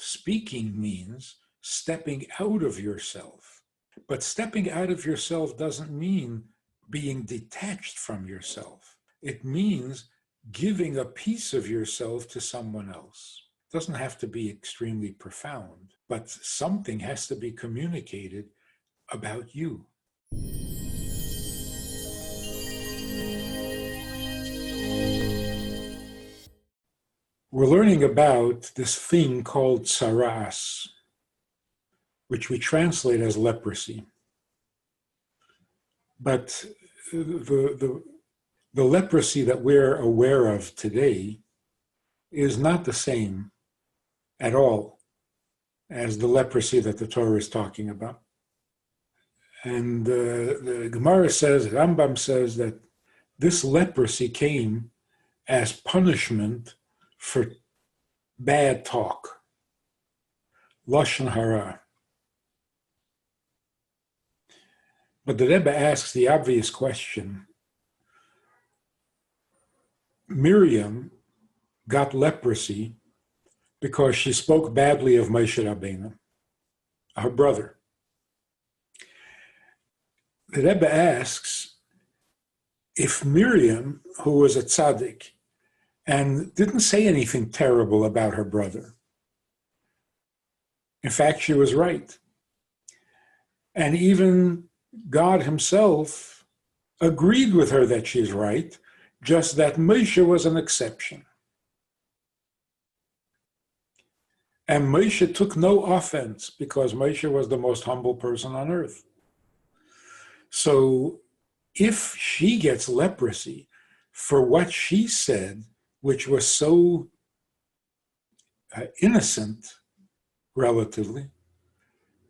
Speaking means stepping out of yourself. But stepping out of yourself doesn't mean being detached from yourself. It means giving a piece of yourself to someone else. It doesn't have to be extremely profound, but something has to be communicated about you. We're learning about this thing called Saras, which we translate as leprosy. But the leprosy that we're aware of today is not the same at all as the leprosy that the Torah is talking about. And the Gemara says, Rambam says that this leprosy came as punishment for bad talk, lashon hara. But the Rebbe asks the obvious question. Miriam got leprosy because she spoke badly of Moshe Rabbeinu, her brother. The Rebbe asks if Miriam, who was a tzaddik, and didn't say anything terrible about her brother. In fact, she was right. And even God himself agreed with her that she's right, just that Moshe was an exception. And Moshe took no offense because Moshe was the most humble person on earth. So if she gets leprosy for what she said, which was so innocent, relatively,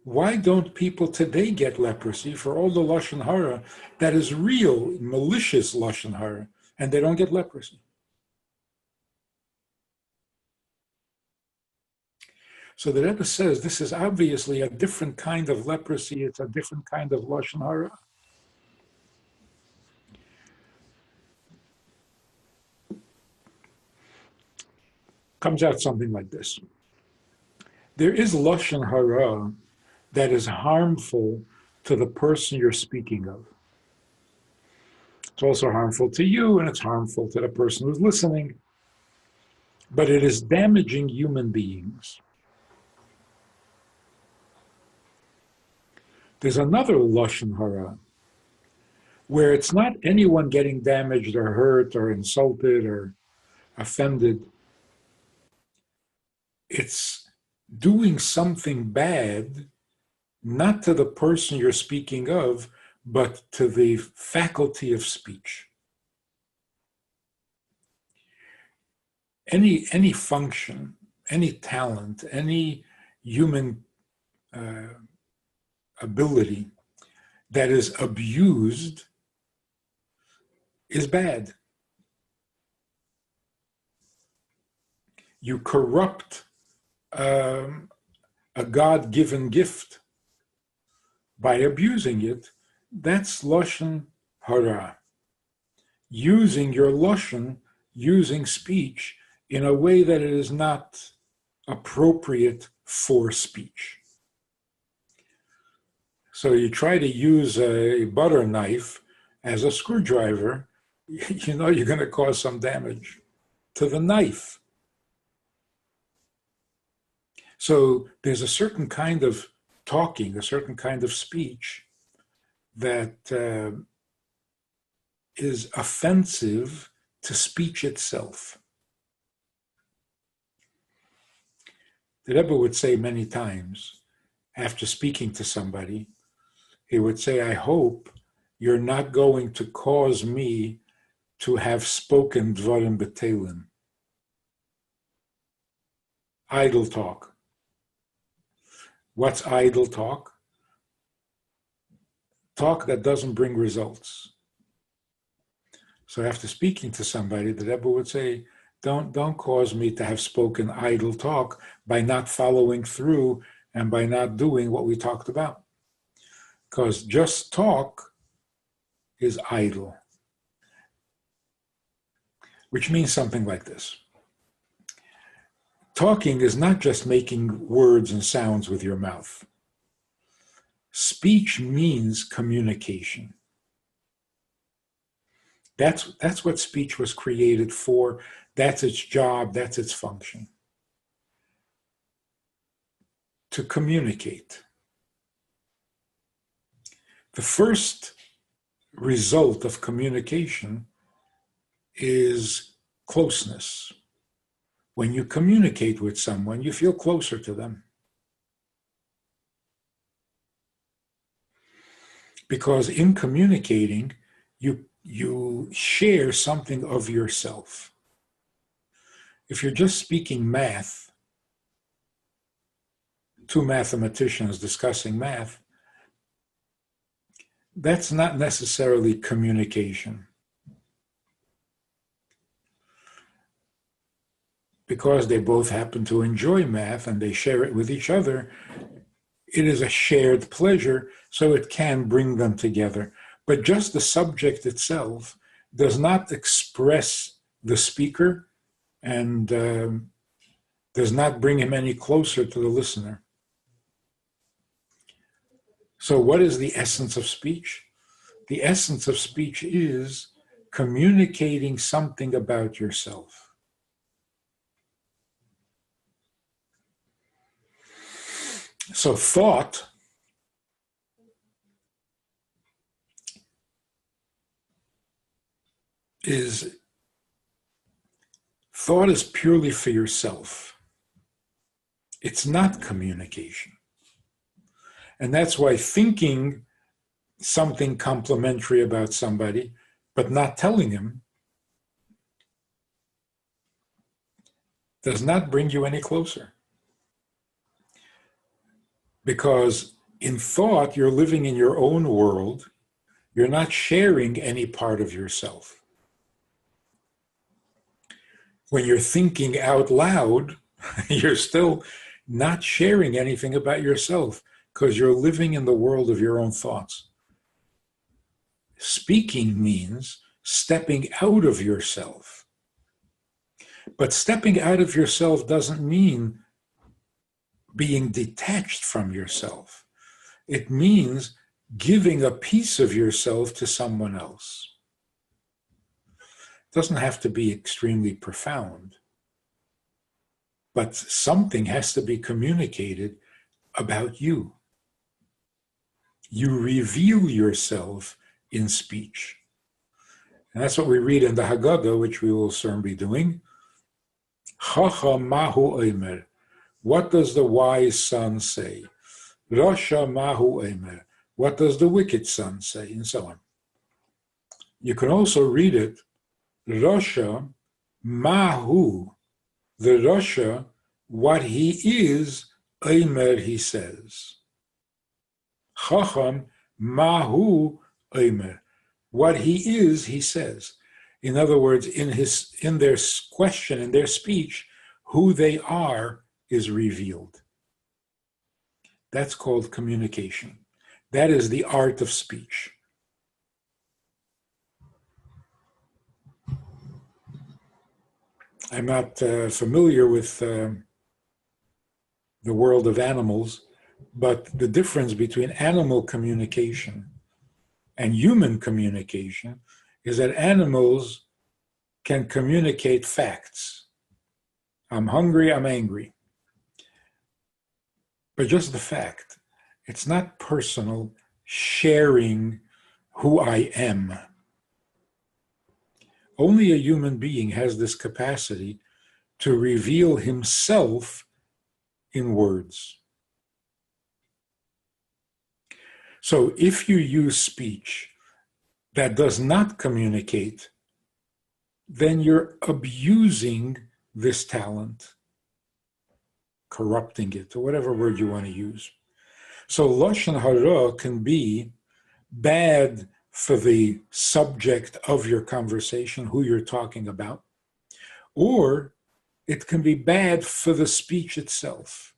why don't people today get leprosy for all the lashon hara that is real, malicious lashon hara, and they don't get leprosy? So the Rebbe says this is obviously a different kind of leprosy. It's a different kind of lashon hara. Comes out something like this. There is lashon hara that is harmful to the person you're speaking of. It's also harmful to you, and it's harmful to the person who's listening. But it is damaging human beings. There's another lashon hara where it's not anyone getting damaged or hurt or insulted or offended. It's doing something bad, not to the person you're speaking of, but to the faculty of speech. Any function, any talent, any human ability that is abused is bad. You corrupt a God-given gift by abusing it. That's lashon hara. Using your lashon, using speech in a way that it is not appropriate for speech. So you try to use a butter knife as a screwdriver, you know you're going to cause some damage to the knife. So there's a certain kind of talking, a certain kind of speech that is offensive to speech itself. The Rebbe would say many times, after speaking to somebody, he would say, I hope you're not going to cause me to have spoken dvarim betelim. Idle talk. What's idle talk? Talk that doesn't bring results. So after speaking to somebody, the Rebbe would say, don't cause me to have spoken idle talk by not following through and by not doing what we talked about. Because just talk is idle. Which means something like this. talking is not just making words and sounds with your mouth. Speech means communication. That's what speech was created for. That's its job. That's its function. To communicate. The first result of communication is closeness. When you communicate with someone, you feel closer to them. Because in communicating, you share something of yourself. If you're just speaking math, two mathematicians discussing math, that's not necessarily communication. Because they both happen to enjoy math and they share it with each other, it is a shared pleasure, so it can bring them together. But just the subject itself does not express the speaker and does not bring him any closer to the listener. So what is the essence of speech? The essence of speech is communicating something about yourself. So thought is purely for yourself. It's not communication. And that's why thinking something complimentary about somebody, but not telling him, does not bring you any closer. Because in thought, you're living in your own world. You're not sharing any part of yourself. When you're thinking out loud, you're still not sharing anything about yourself because you're living in the world of your own thoughts. Speaking means stepping out of yourself. But stepping out of yourself doesn't mean being detached from yourself. It means giving a piece of yourself to someone else. It doesn't have to be extremely profound, but something has to be communicated about you. You reveal yourself in speech. And that's what we read in the Haggadah, which we will soon be doing. Chacham mahu omer. What does the wise son say? Rasha mahu omer. What does the wicked son say? And so on. You can also read it, Rasha mahu. The Rasha, what he is, omer, he says. Chacham mahu omer. What he is, he says. In other words, in their question, in their speech, who they are is revealed. That's called communication. That is the art of speech. I'm not familiar with the world of animals, but the difference between animal communication and human communication is that animals can communicate facts. I'm hungry, I'm angry. But just the fact. It's not personal sharing who I am. Only a human being has this capacity to reveal himself in words. So if you use speech that does not communicate, then you're abusing this talent, corrupting it, or whatever word you want to use. So Lashon Hara can be bad for the subject of your conversation, who you're talking about, or it can be bad for the speech itself.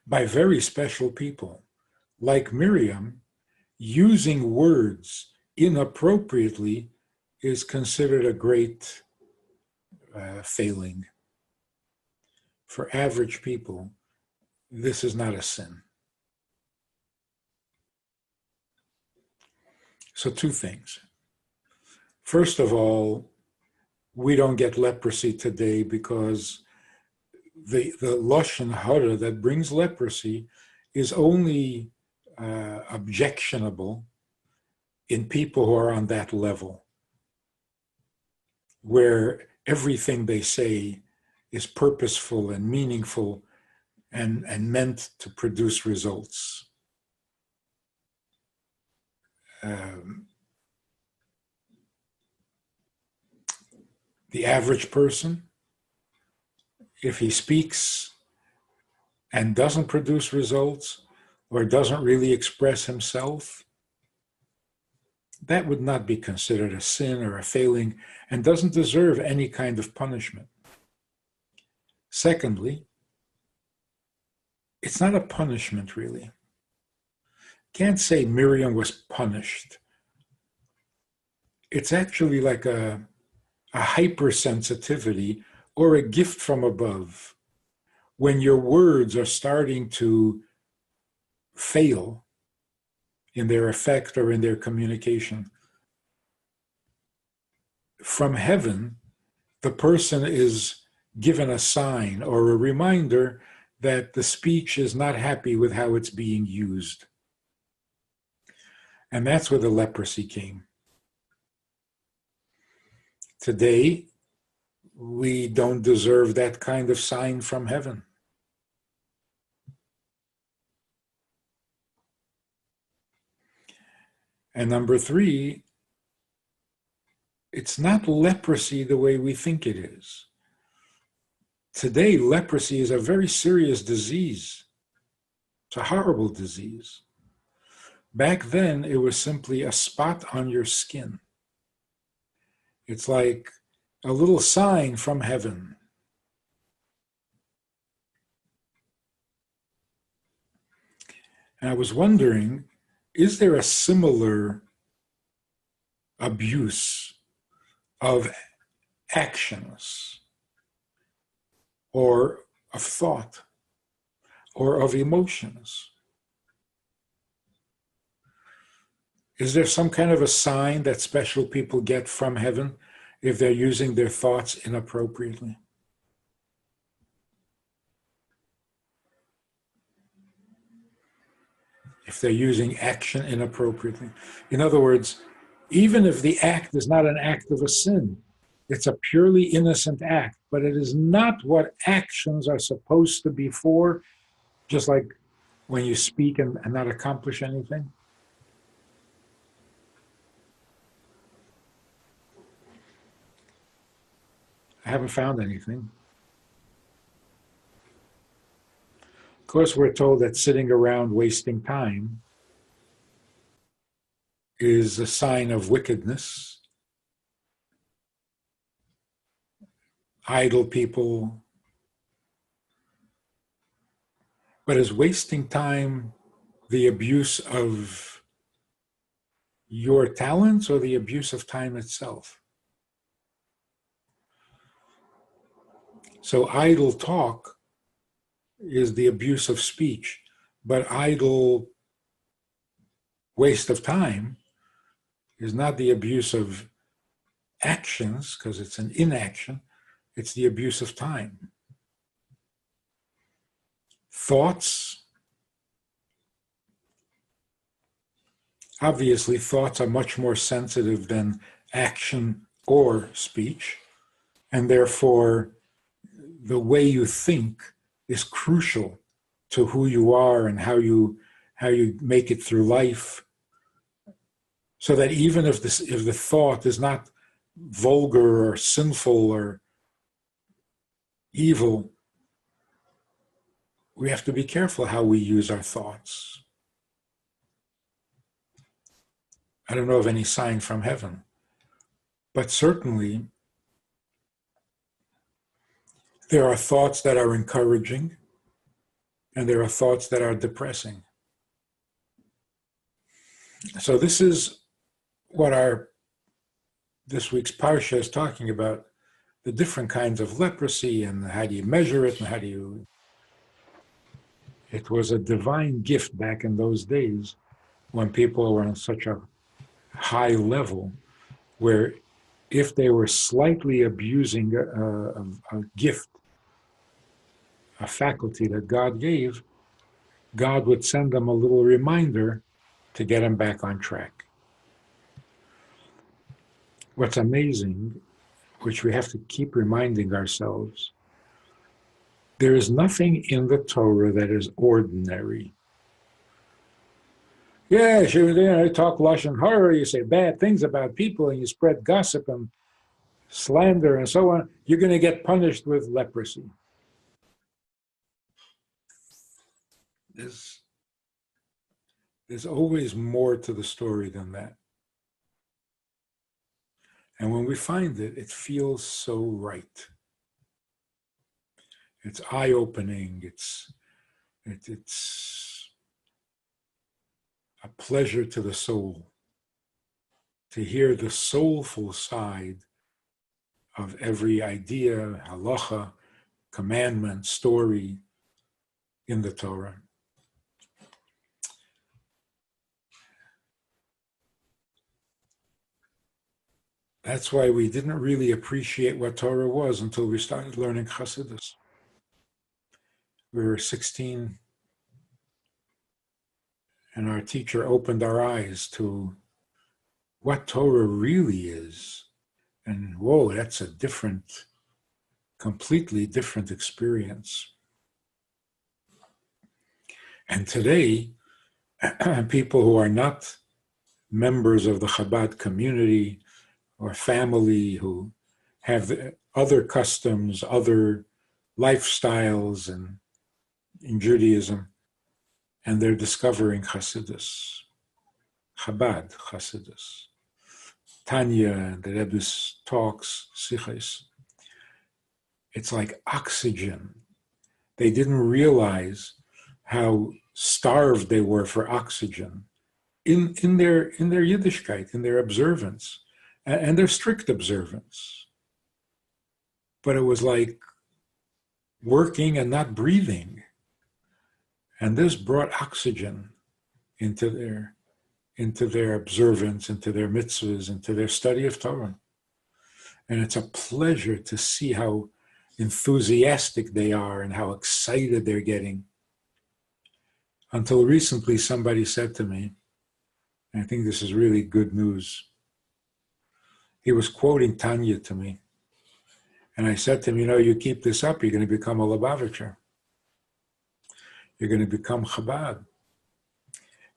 By very special people, like Miriam, using words inappropriately is considered a great failing. For average people, this is not a sin. So two things. First of all, we don't get leprosy today because the lashon hara that brings leprosy is only objectionable in people who are on that level, where everything they say is purposeful and meaningful and meant to produce results. The average person, if he speaks and doesn't produce results or doesn't really express himself, that would not be considered a sin or a failing and doesn't deserve any kind of punishment. Secondly, it's not a punishment really. Can't say Miriam was punished. It's actually like a hypersensitivity or a gift from above. When your words are starting to fail in their effect or in their communication, from heaven, the person is given a sign or a reminder that the speech is not happy with how it's being used. And that's where the leprosy came. Today, we don't deserve that kind of sign from heaven. And number three, it's not leprosy the way we think it is. Today, leprosy is a very serious disease. It's a horrible disease. Back then, it was simply a spot on your skin. It's like a little sign from heaven. And I was wondering, is there a similar abuse of actions or of thought or of emotions? Is there some kind of a sign that special people get from heaven if they're using their thoughts inappropriately? If they're using action inappropriately? In other words, even if the act is not an act of a sin, it's a purely innocent act, but it is not what actions are supposed to be for, just like when you speak and not accomplish anything. I haven't found anything. Of course, we're told that sitting around wasting time is a sign of wickedness. Idle people. But is wasting time the abuse of your talents or the abuse of time itself? So idle talk is the abuse of speech, but idle waste of time is not the abuse of actions, because it's an inaction, it's the abuse of time. Thoughts, obviously thoughts are much more sensitive than action or speech, and therefore the way you think is crucial to who you are and how you make it through life. So that even if the thought is not vulgar or sinful or evil, we have to be careful how we use our thoughts. I don't know of any sign from heaven, but certainly there are thoughts that are encouraging and there are thoughts that are depressing. So this is what this week's Parsha is talking about, the different kinds of leprosy and how do you measure it and how do you... It was a divine gift back in those days when people were on such a high level where if they were slightly abusing a gift, a faculty that God gave, God would send them a little reminder to get them back on track. What's amazing, which we have to keep reminding ourselves, there is nothing in the Torah that is ordinary. Yeah, you talk lashon hara, you say bad things about people, and you spread gossip and slander and so on, you're going to get punished with leprosy. There's always more to the story than that. And when we find it, it feels so right. It's eye-opening. It's a pleasure to the soul to hear the soulful side of every idea, halacha, commandment, story in the Torah. That's why we didn't really appreciate what Torah was until we started learning Hasidus. We were 16, and our teacher opened our eyes to what Torah really is. And whoa, that's a different, completely different experience. And today, people who are not members of the Chabad community or family, who have other customs, other lifestyles in Judaism, and they're discovering Hasidus, Chabad Hasidus. Tanya, the Rebbe's talks, Sichos, it's like oxygen. They didn't realize how starved they were for oxygen in their Yiddishkeit, in their observance, and their strict observance. But it was like working and not breathing. And this brought oxygen into their observance, into their mitzvahs, into their study of Torah. And it's a pleasure to see how enthusiastic they are and how excited they're getting. Until recently, somebody said to me, and I think this is really good news, he was quoting Tanya to me. And I said to him, you keep this up, you're going to become a Lubavitcher. You're going to become Chabad.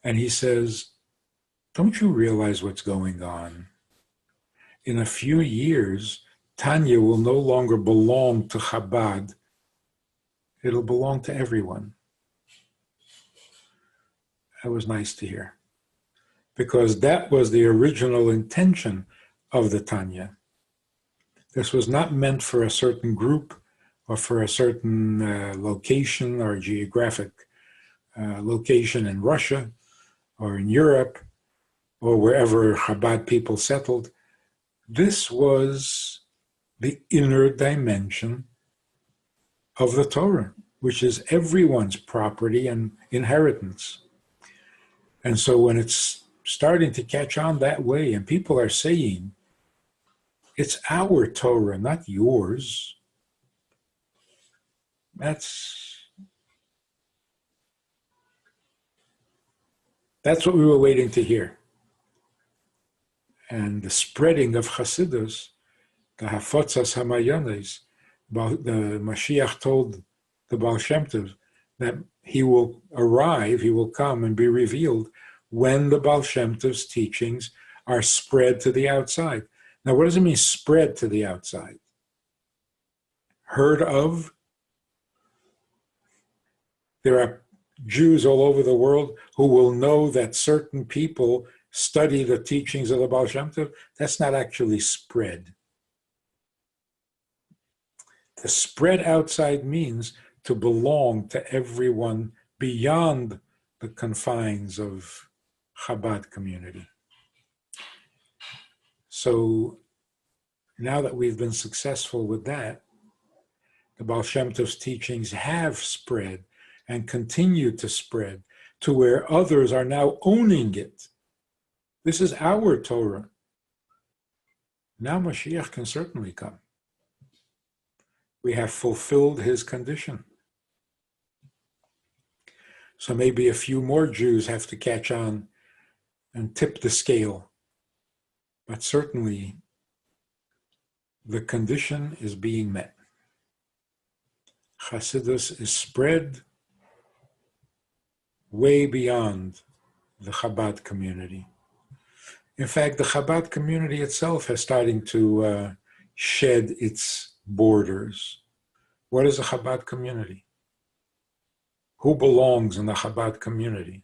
And he says, don't you realize what's going on? In a few years, Tanya will no longer belong to Chabad. It'll belong to everyone. That was nice to hear. Because that was the original intention of the Tanya. This was not meant for a certain group or for a certain location or geographic location in Russia or in Europe or wherever Chabad people settled. This was the inner dimension of the Torah, which is everyone's property and inheritance. And so when it's starting to catch on that way, and people are saying, it's our Torah, not yours, that's what we were waiting to hear. And the spreading of Hasidus, the Hafotzas Hamayanes, the Mashiach told the Baal Shem Tov that he will arrive, he will come and be revealed when the Baal Shem Tov's teachings are spread to the outside. Now, what does it mean, spread to the outside? Heard of? There are Jews all over the world who will know that certain people study the teachings of the Baal Shem Tov. That's not actually spread. The spread outside means to belong to everyone beyond the confines of Chabad community. So Now that we've been successful with that, the Baal Shem Tov's teachings have spread and continue to spread to where others are now owning it. This is our Torah. Now Mashiach can certainly come. We have fulfilled his condition. So maybe a few more Jews have to catch on and tip the scale. But certainly the condition is being met. Hasidus is spread way beyond the Chabad community. In fact, the Chabad community itself is starting to shed its borders. What is a Chabad community? Who belongs in the Chabad community?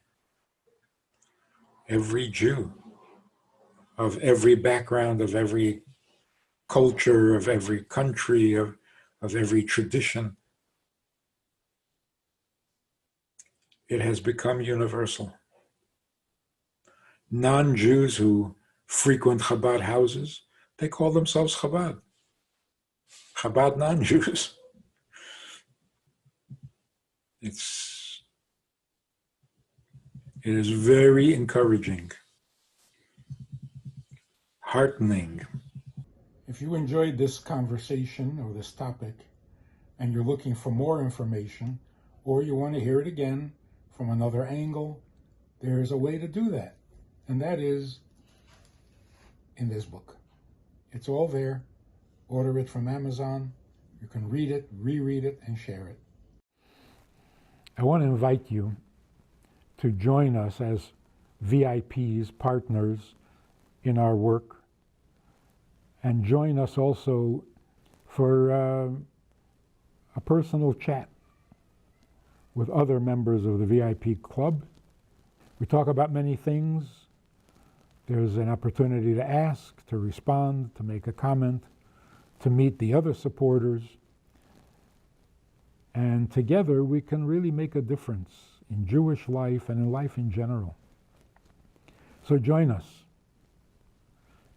Every Jew, of every background, of every culture, of every country, of every tradition. It has become universal. Non-Jews who frequent Chabad houses, they call themselves Chabad. Chabad non-Jews. It is very encouraging, heartening. If you enjoyed this conversation or this topic, and you're looking for more information, or you want to hear it again from another angle, there is a way to do that. And that is in this book. It's all there. Order it from Amazon. You can read it, reread it, and share it. I want to invite you to join us as VIPs, partners in our work, and join us also for a personal chat with other members of the VIP club. We talk about many things. There's an opportunity to ask, to respond, to make a comment, to meet the other supporters. And together we can really make a difference in Jewish life and in life in general. So join us.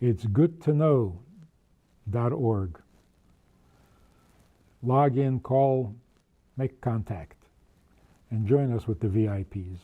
It's goodtoknow.org. Log in, call, make contact, and join us with the VIPs.